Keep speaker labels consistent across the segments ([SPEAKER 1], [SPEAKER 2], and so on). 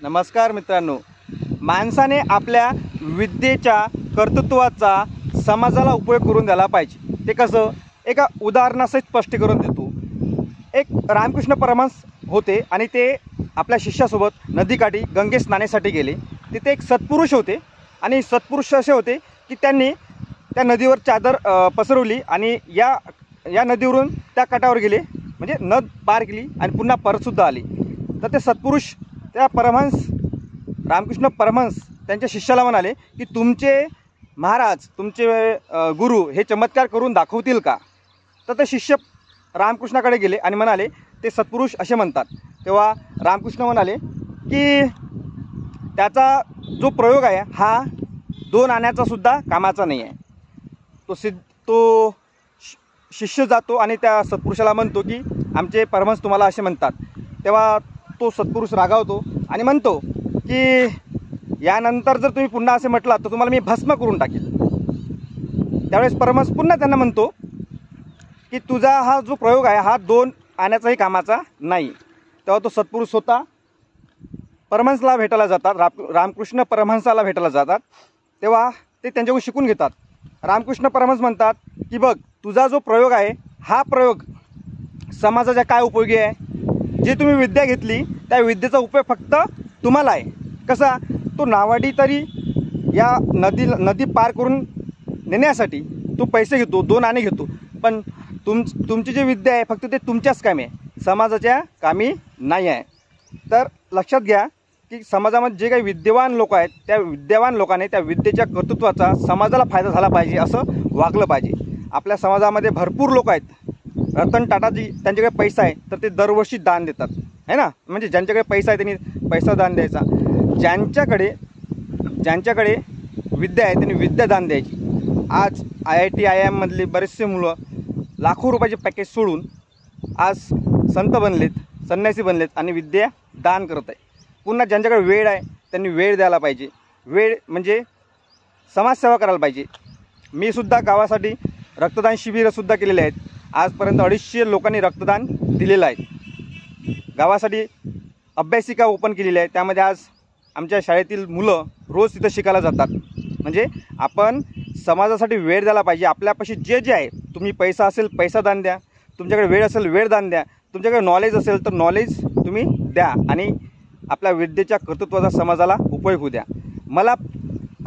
[SPEAKER 1] नमस्कार मित्रांनो, माणसाने आपल्या विद्येच्या कर्तृत्वाचा समाजाला उपयोग करून द्यायला पाहिजे। ते कसं एका उदाहरणासहित स्पष्ट करून देतो। एक रामकृष्ण परमहंस होते आणि ते आपल्या शिष्यासोबत नदीकाठी गंगे स्नानासाठी गेले। तिथे एक सत्पुरुष होते आणि सत्पुरुष असे होते की त्यांनी त्या नदीवर चादर पसरवली आणि या नदीवरून त्या काठावर गेले, म्हणजे नद पार केली आणि पुन्हा परतसुद्धा आली। तर ते सत्पुरुष त्या परमहंस रामकृष्ण परमहंस त्यांच्या शिष्याला म्हणाले की तुमचे महाराज तुमचे गुरु हे चमत्कार करून दाखवतील का? तर ते शिष्य रामकृष्णाकडे गेले आणि म्हणाले ते सत्पुरुष असे म्हणतात। तेव्हा रामकृष्ण म्हणाले की त्याचा जो प्रयोग आहे हा 2 आण्याचा सुद्धा कामाचा नाही आहे। तो शिष्य जातो आणि त्या सत्पुरुषाला म्हणतो की आमचे परमहंस तुम्हाला असे म्हणतात। तेव्हा तो सत्पुरुष रागावतो आणि म्हणतो की यानंतर जर तुम्ही पुन्हा असे म्हटलात तर तुम्हाला मी भस्म करून टाकेल। त्यावेळेस परमहंस पुन्हा त्यांना म्हणतो की तुझा हा जो प्रयोग आहे हा 2 आण्याचाही कामाचा नाही। तेव्हा तो सत्पुरुष स्वतः परमहंसला भेटायला जातात, रामकृष्ण परमहंसाला भेटायला जातात। तेव्हा ते त्यांच्याकडून शिकून घेतात। रामकृष्ण परमहंस म्हणतात की बघ, तुझा जो प्रयोग आहे हा प्रयोग समाजाच्या काय उपयोगी आहे? जे तुम्ही विद्या घेतली त्या विद्येचा उपयोग फक्त तुम्हाला आहे। कसा? तो नावाडी तरी या नदी पार करून नेण्यासाठी तो पैसे घेतो, 2 आणे घेतो, पण तुमची जी विद्या आहे फक्त ते तुमच्याच कामी आहे, समाजाच्या कामी नाही आहे। तर लक्षात घ्या की समाजामध्ये जे काही विद्यवान लोक आहेत त्या विद्यवान लोकांनी त्या विद्येच्या कर्तृत्वाचा समाजाला फायदा झाला पाहिजे असं वागलं पाहिजे। आपल्या समाजामध्ये भरपूर लोक आहेत, रतन टाटाजी त्यांच्याकडे पैसा आहे तर ते दरवर्षी दान देतात, है ना। म्हणजे ज्यांच्याकडे पैसा आहे त्यांनी पैसा दान द्यायचा, ज्यांच्याकडे विद्या आहे त्यांनी विद्या दान द्यायची। आज IIT IIM मधले बरेचसे मुलं लाखो रुपयाचे पॅकेज सोडून आज संत बनलेत, संन्यासी बनलेत आणि विद्या दान करत आहे। पुन्हा ज्यांच्याकडे वेळ आहे त्यांनी वेळ द्यायला पाहिजे, वेळ म्हणजे समाजसेवा करायला पाहिजे। मी सुद्धा गावासाठी रक्तदान शिबिरंसुद्धा केलेले आहेत। आजपर्यंत 250 लोकांनी रक्तदान दिलेलं आहे। गावासाठी अभ्यासिका ओपन केलेली आहे, त्यामध्ये आज आमच्या शाळेतील मुलं रोज तिथं शिकायला जातात। म्हणजे आपण समाजासाठी वेळ द्यायला पाहिजे। आपल्यापाशी जे आहे, तुम्ही पैसा असेल पैसा दान द्या, तुमच्याकडे वेळ असेल वेळ दान द्या, तुमच्याकडे नॉलेज असेल तर नॉलेज तुम्ही द्या आणि आपल्या विद्येच्या कर्तृत्वाचा समाजाला उपयोग होऊ द्या। मला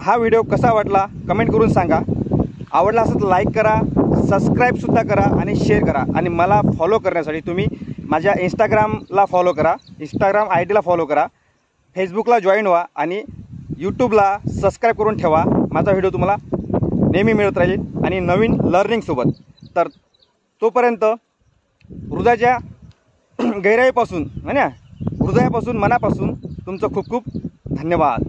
[SPEAKER 1] हा व्हिडिओ कसा वाटला कमेंट करून सांगा। आवडला असेल तर लाईक करा, सबस्क्राईबसुद्धा करा आणि शेअर करा। आणि मला फॉलो करण्यासाठी तुम्ही माझ्या इंस्टाग्रामला फॉलो करा, इंस्टाग्राम ID ला फॉलो करा, फेसबुकला जॉईन व्हा आणि यूट्यूबला सबस्क्राईब करून ठेवा। माझा व्हिडिओ तुम्हाला नेहमी मिळत राहील आणि नवीन लर्निंगसोबत। तर तोपर्यंत हृदयाच्या गहिराईपासून हृदयापासून मनापासून तुमचं खूप खूप धन्यवाद।